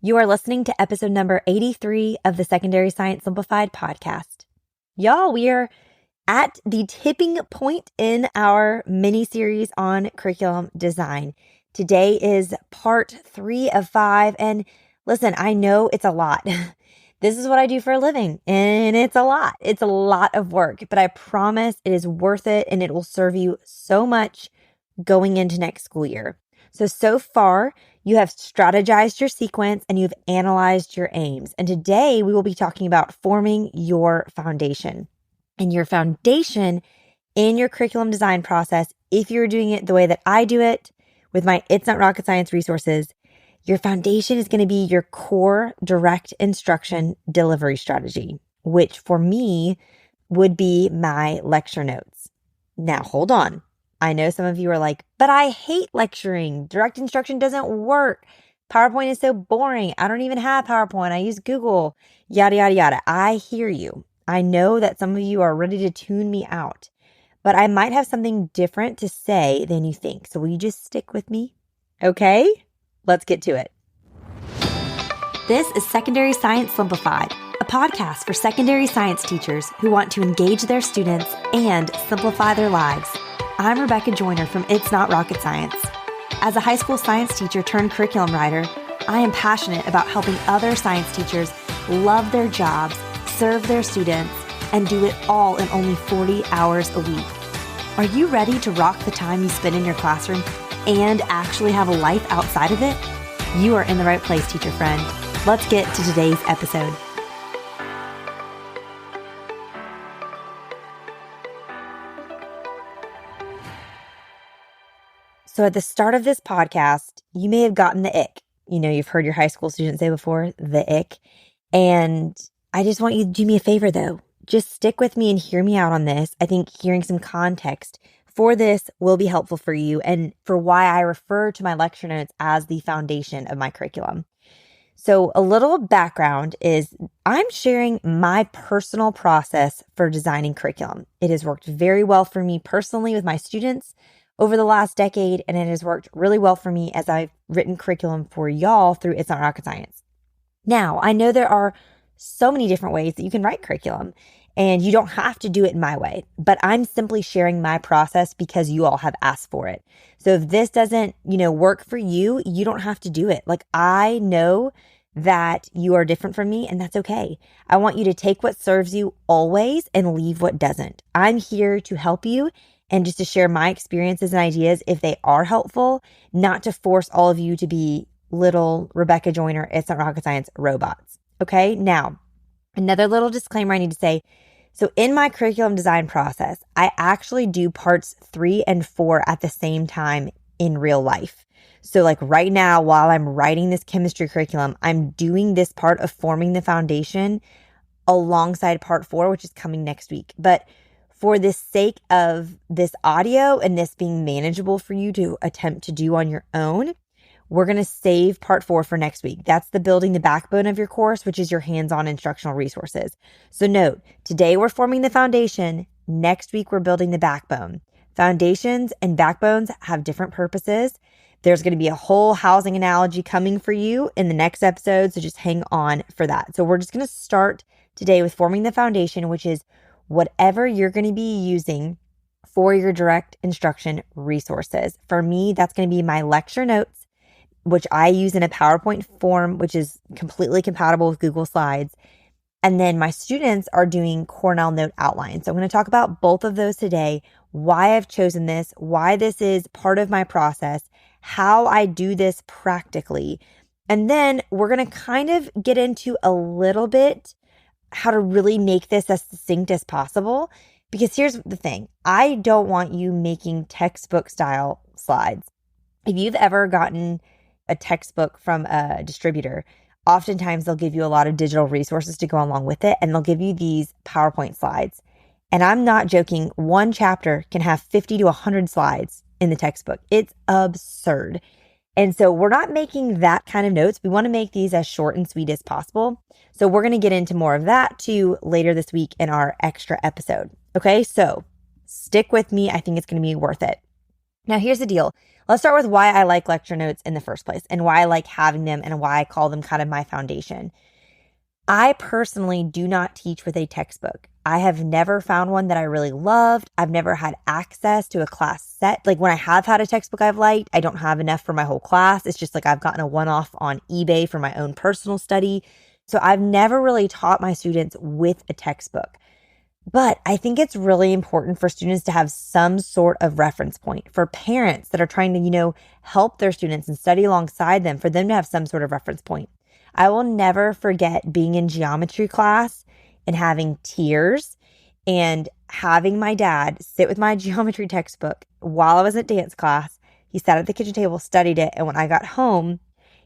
You are listening to episode number 83 of the Secondary Science Simplified podcast. Y'all, we are at the tipping point in our mini-series on curriculum design. Today is part 3 of 5, and listen, I know it's a lot. This is what I do for a living, and it's a lot. It's a lot of work, but I promise it is worth it, and it will serve you so much going into next school year. So far, you have strategized your sequence and you've analyzed your aims. And today we will be talking about forming your foundation. And your foundation in your curriculum design process, if you're doing it the way that I do it with my It's Not Rocket Science resources, your foundation is going to be your core direct instruction delivery strategy, which for me would be my lecture notes. Now, hold on. I know some of you are like, but I hate lecturing. Direct instruction doesn't work. PowerPoint is so boring. I don't even have PowerPoint. I use Google, yada, yada, yada. I hear you. I know that some of you are ready to tune me out, but I might have something different to say than you think. So will you just stick with me? Okay, let's get to it. This is Secondary Science Simplified, a podcast for secondary science teachers who want to engage their students and simplify their lives. I'm Rebecca Joyner from It's Not Rocket Science. As a high school science teacher turned curriculum writer, I am passionate about helping other science teachers love their jobs, serve their students, and do it all in only 40 hours a week. Are you ready to rock the time you spend in your classroom and actually have a life outside of it? You are in the right place, teacher friend. Let's get to today's episode. So at the start of this podcast, you may have gotten the ick. You know, you've heard your high school students say before, the ick. And I just want you to do me a favor though. Just stick with me and hear me out on this. I think hearing some context for this will be helpful for you and for why I refer to my lecture notes as the foundation of my curriculum. So a little background is I'm sharing my personal process for designing curriculum. It has worked very well for me personally with my students over the last decade, and it has worked really well for me as I've written curriculum for y'all through It's Not Rocket Science. Now, I know there are so many different ways that you can write curriculum, and you don't have to do it my way, but I'm simply sharing my process because you all have asked for it. So if this doesn't, work for you, you don't have to do it. Like, I know that you are different from me, and that's okay. I want you to take what serves you always and leave what doesn't. I'm here to help you and just to share my experiences and ideas if they are helpful, not to force all of you to be little Rebecca Joyner, It's Not Rocket Science robots. Okay, now, another little disclaimer I need to say. So in my curriculum design process, I actually do parts 3 and 4 at the same time in real life. So like right now, while I'm writing this chemistry curriculum, I'm doing this part of forming the foundation alongside part 4, which is coming next week. But for the sake of this audio and this being manageable for you to attempt to do on your own, we're going to save part 4 for next week. That's the building the backbone of your course, which is your hands-on instructional resources. So note, today we're forming the foundation. Next week, we're building the backbone. Foundations and backbones have different purposes. There's going to be a whole housing analogy coming for you in the next episode, so just hang on for that. So we're just going to start today with forming the foundation, which is whatever you're going to be using for your direct instruction resources. For me, that's going to be my lecture notes, which I use in a PowerPoint form, which is completely compatible with Google Slides. And then my students are doing Cornell note outlines. So I'm going to talk about both of those today, why I've chosen this, why this is part of my process, how I do this practically. And then we're going to kind of get into a little bit how to really make this as succinct as possible. Because here's the thing. I don't want you making textbook style slides. If you've ever gotten a textbook from a distributor, oftentimes they'll give you a lot of digital resources to go along with it, and they'll give you these PowerPoint slides. And I'm not joking. One chapter can have 50 to 100 slides in the textbook. It's absurd. And so we're not making that kind of notes. We want to make these as short and sweet as possible. So we're going to get into more of that too later this week in our extra episode. Okay, so stick with me. I think it's going to be worth it. Now, here's the deal. Let's start with why I like lecture notes in the first place and why I like having them and why I call them kind of my foundation. I personally do not teach with a textbook. I have never found one that I really loved. I've never had access to a class set. Like when I have had a textbook I've liked, I don't have enough for my whole class. It's just like I've gotten a one-off on eBay for my own personal study. So I've never really taught my students with a textbook. But I think it's really important for students to have some sort of reference point. For parents that are trying to, help their students and study alongside them, for them to have some sort of reference point. I will never forget being in geometry class and having tears and having my dad sit with my geometry textbook while I was at dance class. He sat at the kitchen table, studied it, and when I got home,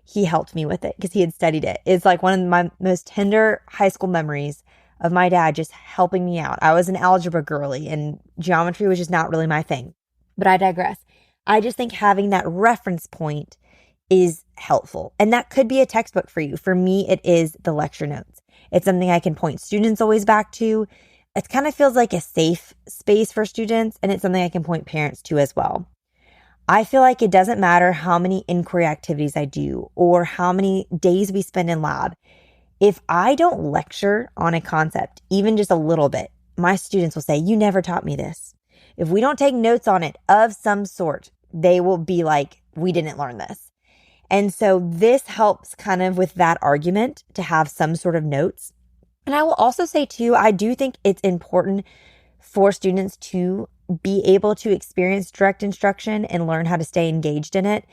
he helped me with it because he had studied it. It's like one of my most tender high school memories of my dad just helping me out. I was an algebra girly and geometry was just not really my thing. But I digress. I just think having that reference point is helpful. And that could be a textbook for you. For me, it is the lecture notes. It's something I can point students always back to. It kind of feels like a safe space for students, and it's something I can point parents to as well. I feel like it doesn't matter how many inquiry activities I do or how many days we spend in lab. If I don't lecture on a concept, even just a little bit, my students will say, "You never taught me this." If we don't take notes on it of some sort, they will be like, "We didn't learn this." And so this helps kind of with that argument to have some sort of notes. And I will also say too, I do think it's important for students to be able to experience direct instruction and learn how to stay engaged in it.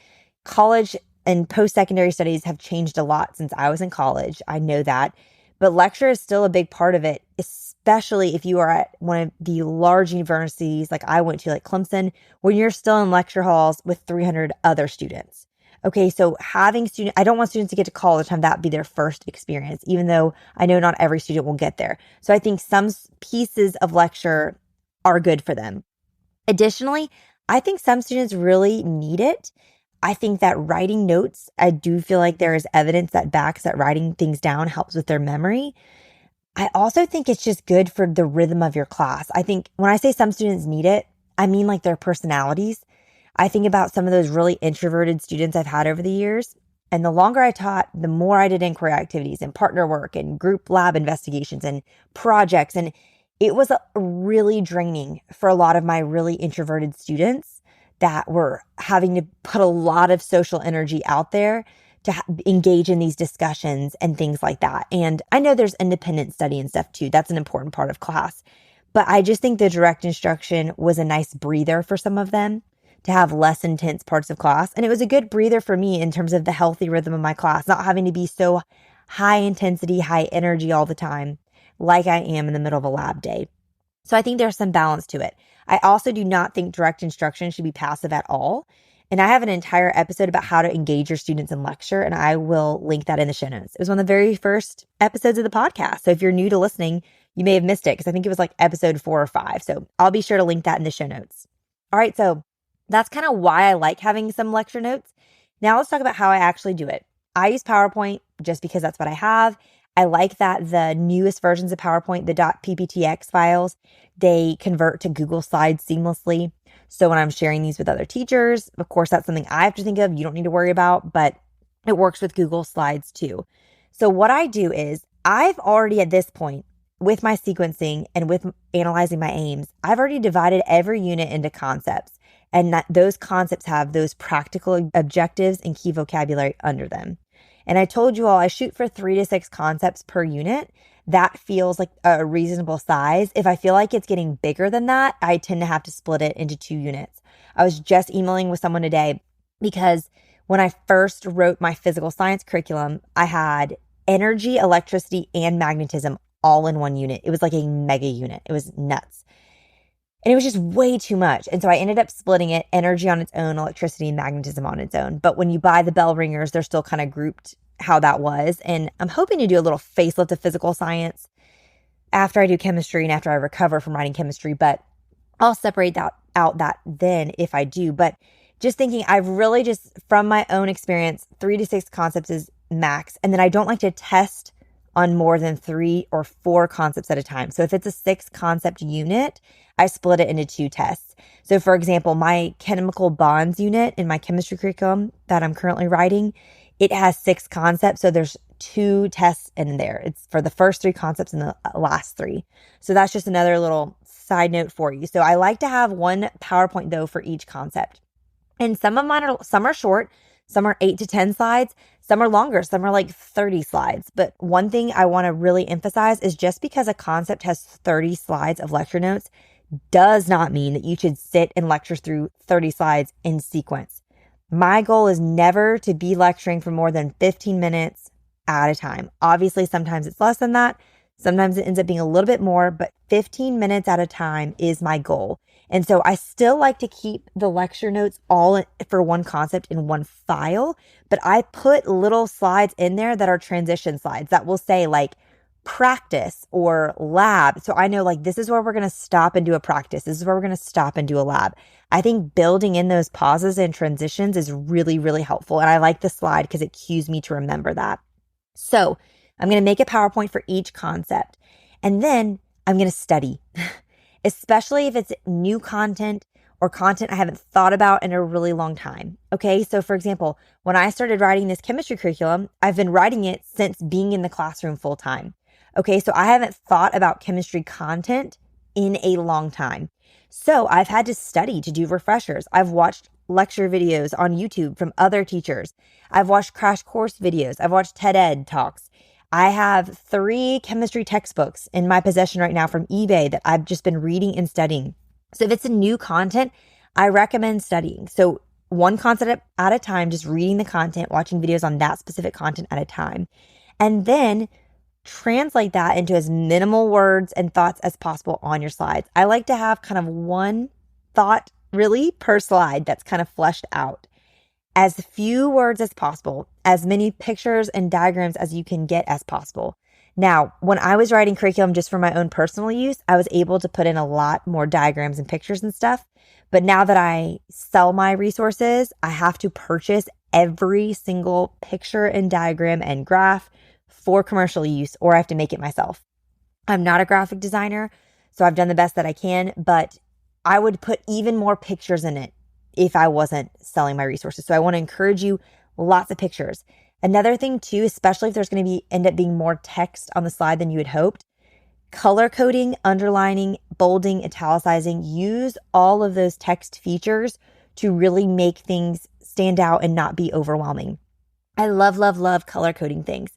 College and post-secondary studies have changed a lot since I was in college. I know that. But lecture is still a big part of it, especially if you are at one of the large universities like I went to, like Clemson, when you're still in lecture halls with 300 other students. Okay, so I don't want students to get to college and have that be their first experience, even though I know not every student will get there. So I think some pieces of lecture are good for them. Additionally, I think some students really need it. I think that writing notes, I do feel like there is evidence that backs that writing things down helps with their memory. I also think it's just good for the rhythm of your class. I think when I say some students need it, I mean like their personalities. I think about some of those really introverted students I've had over the years. And the longer I taught, the more I did inquiry activities and partner work and group lab investigations and projects. And it was really draining for a lot of my really introverted students that were having to put a lot of social energy out there to engage in these discussions and things like that. And I know there's independent study and stuff too. That's an important part of class. But I just think the direct instruction was a nice breather for some of them to have less intense parts of class. And it was a good breather for me in terms of the healthy rhythm of my class, not having to be so high intensity, high energy all the time like I am in the middle of a lab day. So I think there's some balance to it. I also do not think direct instruction should be passive at all. And I have an entire episode about how to engage your students in lecture, and I will link that in the show notes. It was one of the very first episodes of the podcast. So if you're new to listening, you may have missed it because I think it was like episode 4 or 5. So I'll be sure to link that in the show notes. All right, so that's kind of why I like having some lecture notes. Now let's talk about how I actually do it. I use PowerPoint just because that's what I have. I like that the newest versions of PowerPoint, the .pptx files, they convert to Google Slides seamlessly. So when I'm sharing these with other teachers, of course, that's something I have to think of. You don't need to worry about, but it works with Google Slides too. So what I do is I've already at this point, with my sequencing and with analyzing my aims, I've already divided every unit into concepts. And that those concepts have those practical objectives and key vocabulary under them. And I told you all I shoot for 3 to 6 concepts per unit. That feels like a reasonable size. If I feel like it's getting bigger than that, I tend to have to split it into 2 units. I was just emailing with someone today because when I first wrote my physical science curriculum, I had energy, electricity, and magnetism all in one unit. It was like a mega unit. It was nuts. And it was just way too much. And so I ended up splitting it, energy on its own, electricity and magnetism on its own. But when you buy the bell ringers, they're still kind of grouped how that was. And I'm hoping to do a little facelift of physical science after I do chemistry and after I recover from writing chemistry. But I'll separate that out then if I do. But just thinking, I've really just, from my own experience, 3 to 6 concepts is max. And then I don't like to test on more than 3 or 4 concepts at a time. So if it's a 6 concept unit, I split it into 2 tests. So for example, my chemical bonds unit in my chemistry curriculum that I'm currently writing, it has 6 concepts. So there's 2 tests in there. It's for the first 3 concepts and the last 3. So that's just another little side note for you. So I like to have one PowerPoint though for each concept. And some of mine some are short, some are 8 to 10 slides, some are longer, some are like 30 slides. But one thing I want to really emphasize is just because a concept has 30 slides of lecture notes does not mean that you should sit and lecture through 30 slides in sequence. My goal is never to be lecturing for more than 15 minutes at a time. Obviously, sometimes it's less than that. Sometimes it ends up being a little bit more, but 15 minutes at a time is my goal. And so I still like to keep the lecture notes all for one concept in one file, but I put little slides in there that are transition slides that will say like practice or lab. So I know like this is where we're going to stop and do a practice. This is where we're going to stop and do a lab. I think building in those pauses and transitions is really, really helpful. And I like the slide because it cues me to remember that. So I'm going to make a PowerPoint for each concept. And then I'm going to study, especially if it's new content or content I haven't thought about in a really long time. Okay. So for example, when I started writing this chemistry curriculum, I've been writing it since being in the classroom full time. Okay. So I haven't thought about chemistry content in a long time. So I've had to study to do refreshers. I've watched lecture videos on YouTube from other teachers. I've watched crash course videos. I've watched TED Ed talks. I have 3 chemistry textbooks in my possession right now from eBay that I've just been reading and studying. So if it's a new content, I recommend studying. So one concept at a time, just reading the content, watching videos on that specific content at a time, and then translate that into as minimal words and thoughts as possible on your slides. I like to have kind of one thought really per slide that's kind of fleshed out. As few words as possible, as many pictures and diagrams as you can get as possible. Now, when I was writing curriculum just for my own personal use, I was able to put in a lot more diagrams and pictures and stuff. But now that I sell my resources, I have to purchase every single picture and diagram and graph for commercial use, or I have to make it myself. I'm not a graphic designer, so I've done the best that I can, but I would put even more pictures in it if I wasn't selling my resources. So I want to encourage you, lots of pictures. Another thing too, especially if there's going to be end up being more text on the slide than you had hoped, color coding, underlining, bolding, italicizing, use all of those text features to really make things stand out and not be overwhelming. I love, love, love color coding things.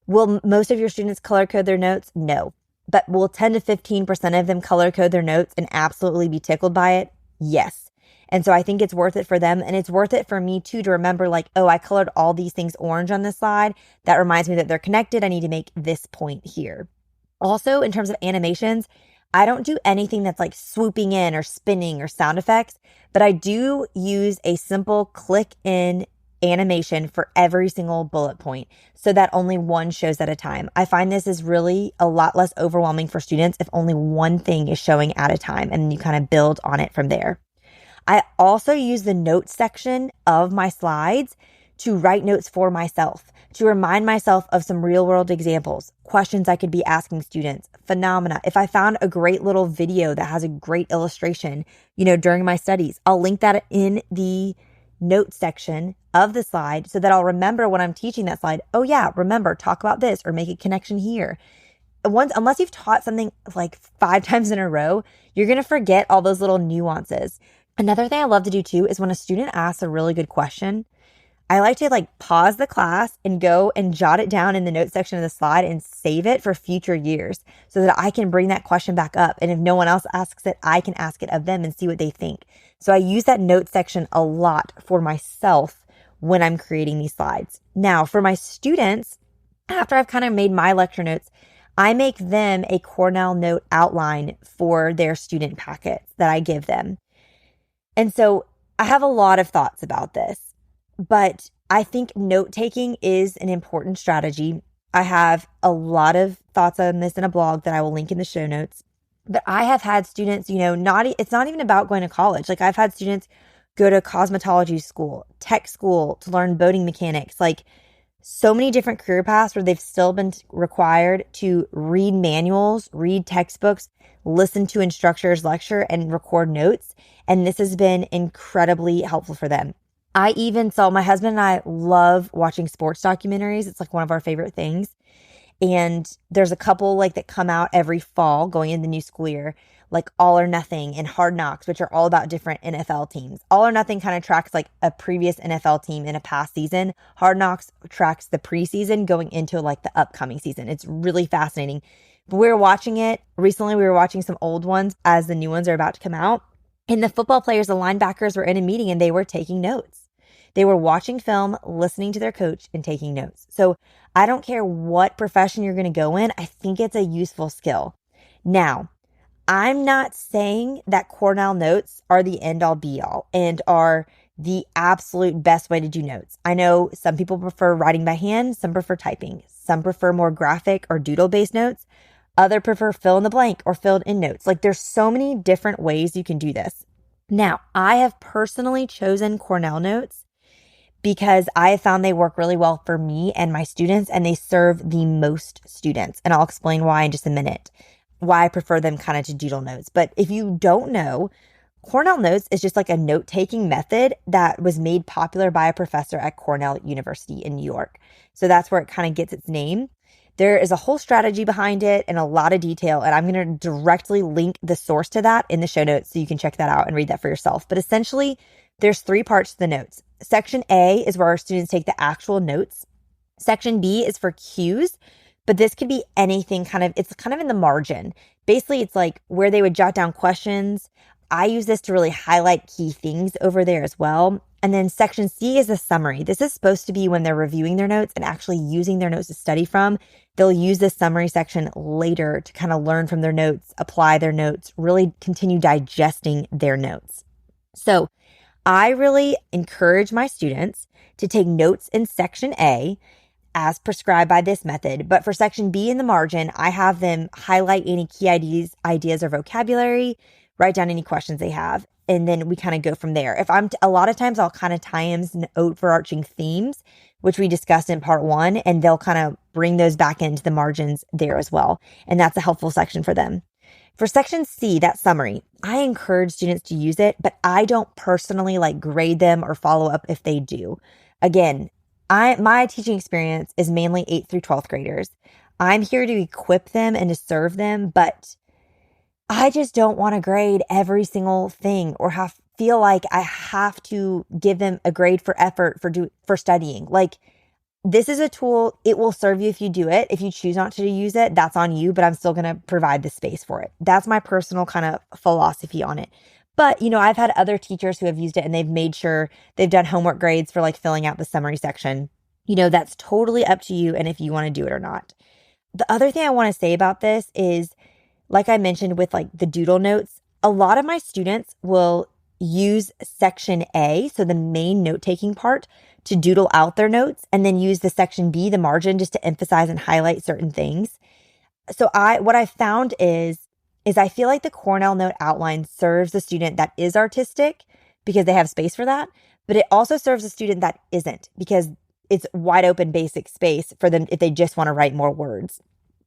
Will most of your students color code their notes? No. But will 10 to 15% of them color code their notes and absolutely be tickled by it? Yes. And so I think it's worth it for them. And it's worth it for me too, to remember like, oh, I colored all these things orange on this slide. That reminds me that they're connected. I need to make this point here. Also, in terms of animations, I don't do anything that's like swooping in or spinning or sound effects, but I do use a simple click in animation for every single bullet point so that only one shows at a time. I find this is really a lot less overwhelming for students if only one thing is showing at a time, and you kind of build on it from there. I also use the notes section of my slides to write notes for myself, to remind myself of some real world examples, questions I could be asking students, phenomena. If I found a great little video that has a great illustration, during my studies, I'll link that in the notes section of the slide so that I'll remember when I'm teaching that slide, oh yeah, remember, talk about this or make a connection here. Unless you've taught something like 5 times in a row, you're going to forget all those little nuances. Another thing I love to do too is when a student asks a really good question, I like to pause the class and go and jot it down in the notes section of the slide and save it for future years so that I can bring that question back up. And if no one else asks it, I can ask it of them and see what they think. So I use that notes section a lot for myself when I'm creating these slides. Now, for my students, after I've kind of made my lecture notes, I make them a Cornell note outline for their student packets that I give them. And so I have a lot of thoughts about this. But I think note-taking is an important strategy. I have a lot of thoughts on this in a blog that I will link in the show notes. But I have had students, it's not even about going to college. I've had students go to cosmetology school, tech school to learn boating mechanics, so many different career paths where they've still been required to read manuals, read textbooks, listen to instructors lecture, and record notes. And this has been incredibly helpful for them. I even saw my husband and I love watching sports documentaries. It's like one of our favorite things. And there's a couple like that come out every fall going into the new school year, like All or Nothing and Hard Knocks, which are all about different NFL teams. All or Nothing kind of tracks like a previous NFL team in a past season. Hard Knocks tracks the preseason going into like the upcoming season. It's really fascinating. But we were watching it recently. We were watching some old ones as the new ones are about to come out. And the football players, the linebackers were in a meeting and they were taking notes. They were watching film, listening to their coach, and taking notes. So I don't care what profession you're going to go in. I think it's a useful skill. Now, I'm not saying that Cornell notes are the end all be all and are the absolute best way to do notes. I know some people prefer writing by hand, some prefer typing, some prefer more graphic or doodle based notes. Others prefer fill in the blank or filled in notes. Like there's so many different ways you can do this. Now, I have personally chosen Cornell notes because I have found they work really well for me and my students, and they serve the most students. And I'll explain why in just a minute, why I prefer them kind of to doodle notes. But if you don't know, Cornell Notes is just like a note-taking method that was made popular by a professor at Cornell University in New York. So that's where it kind of gets its name. There is a whole strategy behind it and a lot of detail, and I'm going to directly link the source to that in the show notes so you can check that out and read that for yourself. But essentially, there's 3 parts to the notes. Section A is where our students take the actual notes. Section B is for cues, but this could be anything it's kind of in the margin. Basically, it's like where they would jot down questions. I use this to really highlight key things over there as well. And then section C is a summary. This is supposed to be when they're reviewing their notes and actually using their notes to study from. They'll use this summary section later to kind of learn from their notes, apply their notes, really continue digesting their notes. So I really encourage my students to take notes in section A as prescribed by this method. But for section B in the margin, I have them highlight any key ideas or vocabulary, write down any questions they have, and then we kind of go from there. A lot of times I'll kind of tie in some overarching themes, which we discussed in part 1, and they'll kind of bring those back into the margins there as well. And that's a helpful section for them. For section C, that summary, I encourage students to use it, but I don't personally grade them or follow up if they do. Again, my teaching experience is mainly 8th through 12th graders. I'm here to equip them and to serve them, but I just don't want to grade every single thing or feel like I have to give them a grade for effort for studying. This is a tool. It will serve you if you do it. If you choose not to use it, that's on you, but I'm still going to provide the space for it. That's my personal kind of philosophy on it. But, I've had other teachers who have used it and they've made sure they've done homework grades for filling out the summary section. That's totally up to you and if you want to do it or not. The other thing I want to say about this is, like I mentioned with the doodle notes, a lot of my students will use section A, so the main note-taking part, to doodle out their notes and then use the section B, the margin, just to emphasize and highlight certain things. So what I found is I feel like the Cornell note outline serves the student that is artistic because they have space for that, but it also serves a student that isn't because it's wide open basic space for them if they just want to write more words.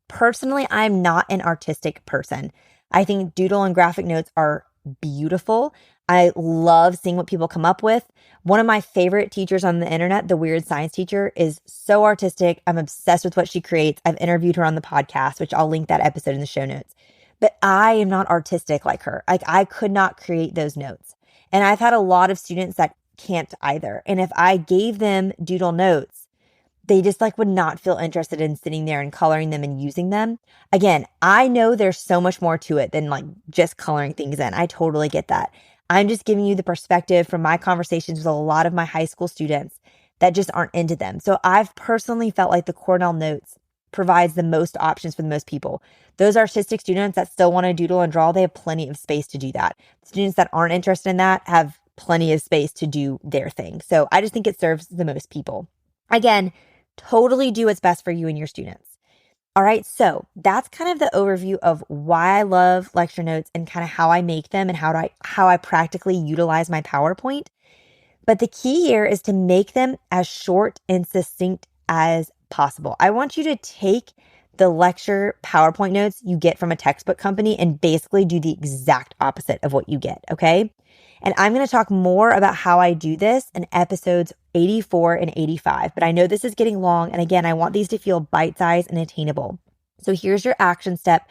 Personally, I'm not an artistic person. I think doodle and graphic notes are beautiful. I love seeing what people come up with. One of my favorite teachers on the internet, the weird science teacher, is so artistic. I'm obsessed with what she creates. I've interviewed her on the podcast, which I'll link that episode in the show notes. But I am not artistic like her. I could not create those notes. And I've had a lot of students that can't either. And if I gave them doodle notes, they just would not feel interested in sitting there and coloring them and using them. Again, I know there's so much more to it than just coloring things in. I totally get that. I'm just giving you the perspective from my conversations with a lot of my high school students that just aren't into them. So I've personally felt like the Cornell Notes provides the most options for the most people. Those artistic students that still want to doodle and draw, they have plenty of space to do that. Students that aren't interested in that have plenty of space to do their thing. So I just think it serves the most people. Again, totally do what's best for you and your students. All right, so that's kind of the overview of why I love lecture notes and kind of how I make them and how I practically utilize my PowerPoint. But the key here is to make them as short and succinct as possible. I want you to take the lecture PowerPoint notes you get from a textbook company and basically do the exact opposite of what you get, okay? And I'm going to talk more about how I do this in episodes 84 and 85, but I know this is getting long. And again, I want these to feel bite-sized and attainable. So here's your action step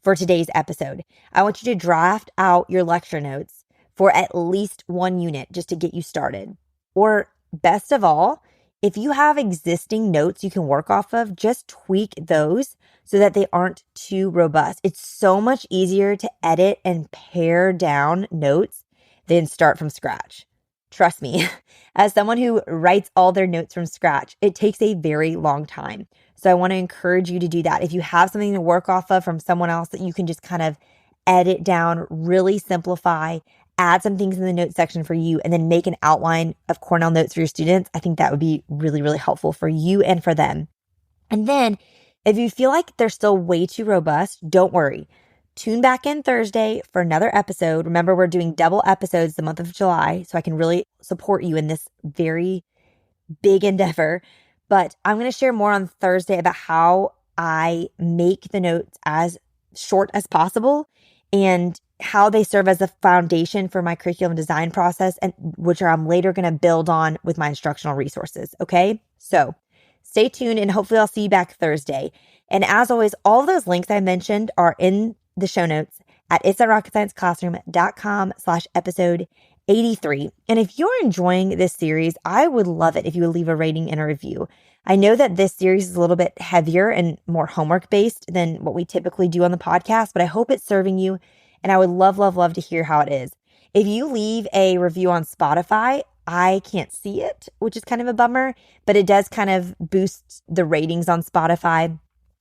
for today's episode. I want you to draft out your lecture notes for at least one unit just to get you started. Or best of all, if you have existing notes you can work off of, just tweak those so that they aren't too robust. It's so much easier to edit and pare down notes than start from scratch. Trust me, as someone who writes all their notes from scratch, it takes a very long time. So I want to encourage you to do that. If you have something to work off of from someone else that you can just kind of edit down, really simplify, add some things in the notes section for you, and then make an outline of Cornell notes for your students, I think that would be really, really helpful for you and for them. And then if you feel like they're still way too robust, don't worry. Tune back in Thursday for another episode. Remember, we're doing double episodes the month of July, so I can really support you in this very big endeavor. But I'm going to share more on Thursday about how I make the notes as short as possible and how they serve as a foundation for my curriculum design process, and which I'm later going to build on with my instructional resources. Okay, so stay tuned and hopefully I'll see you back Thursday. And as always, all of those links I mentioned are in the show notes at itsthatrocketscienceclassroom.com/episode 83. And if you're enjoying this series, I would love it if you would leave a rating and a review. I know that this series is a little bit heavier and more homework based than what we typically do on the podcast, but I hope it's serving you. And I would love, love, love to hear how it is. If you leave a review on Spotify, I can't see it, which is kind of a bummer, but it does kind of boost the ratings on Spotify.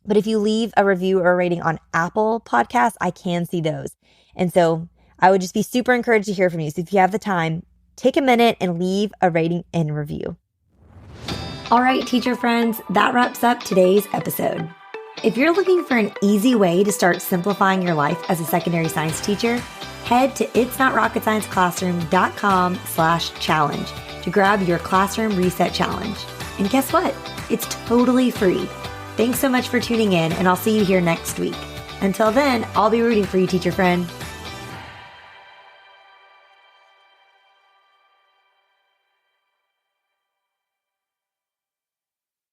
But if you leave a review or a rating on Apple Podcasts, I can see those. And so I would just be super encouraged to hear from you. So if you have the time, take a minute and leave a rating and review. All right, teacher friends, that wraps up today's episode. If you're looking for an easy way to start simplifying your life as a secondary science teacher, head to itsnotrocketscienceclassroom.com/challenge to grab your classroom reset challenge. And guess what? It's totally free. Thanks so much for tuning in, and I'll see you here next week. Until then, I'll be rooting for you, teacher friend.